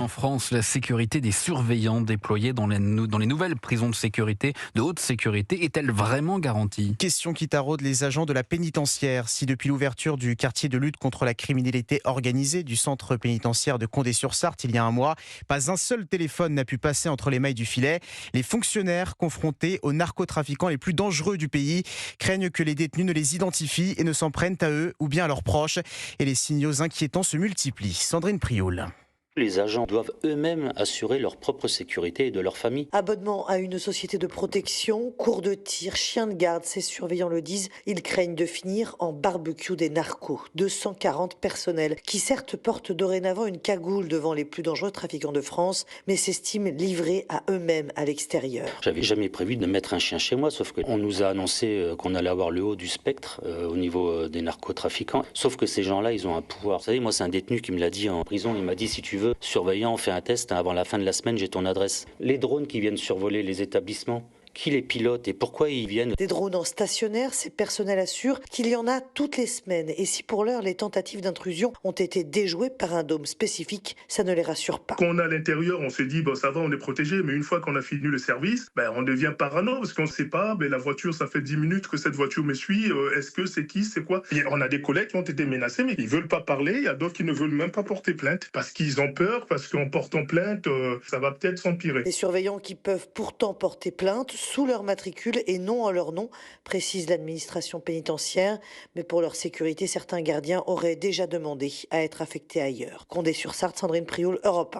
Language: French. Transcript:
En France, la sécurité des surveillants déployés dans les nouvelles prisons de haute sécurité est-elle vraiment garantie? Question qui taraude les agents de la pénitentiaire. Si depuis l'ouverture du quartier de lutte contre la criminalité organisée du centre pénitentiaire de Condé-sur-Sarthe il y a un mois, pas un seul téléphone n'a pu passer entre les mailles du filet, les fonctionnaires confrontés aux narcotrafiquants les plus dangereux du pays craignent que les détenus ne les identifient et ne s'en prennent à eux ou bien à leurs proches. Et les signaux inquiétants se multiplient. Sandrine Prioul. Les agents doivent eux-mêmes assurer leur propre sécurité et de leur famille. Abonnement à une société de protection, cours de tir, chien de garde, ces surveillants le disent, ils craignent de finir en barbecue des narcos. 240 personnels qui certes portent dorénavant une cagoule devant les plus dangereux trafiquants de France, mais s'estiment livrés à eux-mêmes à l'extérieur. J'avais jamais prévu de mettre un chien chez moi, sauf qu'on nous a annoncé qu'on allait avoir le haut du spectre au niveau des narcotrafiquants. Sauf que ces gens-là, ils ont un pouvoir. Vous savez, moi, c'est un détenu qui me l'a dit en prison. Il m'a dit, si tu veux, surveillant, fais un test, avant la fin de la semaine, j'ai ton adresse. Les drones qui viennent survoler les établissements, qui les pilote et pourquoi ils viennent? Des drones en stationnaire, ces personnels assurent qu'il y en a toutes les semaines. Et si pour l'heure, les tentatives d'intrusion ont été déjouées par un dôme spécifique, ça ne les rassure pas. Quand on est à l'intérieur, on se dit, bon, ça va, on est protégé. Mais une fois qu'on a fini le service, on devient parano parce qu'on ne sait pas, la voiture, ça fait 10 minutes que cette voiture me suit. Est-ce que c'est qui, c'est quoi? Et on a des collègues qui ont été menacés, mais ils ne veulent pas parler. Il y a d'autres qui ne veulent même pas porter plainte parce qu'ils ont peur, parce qu'en portant plainte, ça va peut-être s'empirer. Des surveillants qui peuvent pourtant porter plainte sous leur matricule et non en leur nom, précise l'administration pénitentiaire. Mais pour leur sécurité, certains gardiens auraient déjà demandé à être affectés ailleurs. Condé-sur-Sarthe, Sandrine Prioul, Europe 1.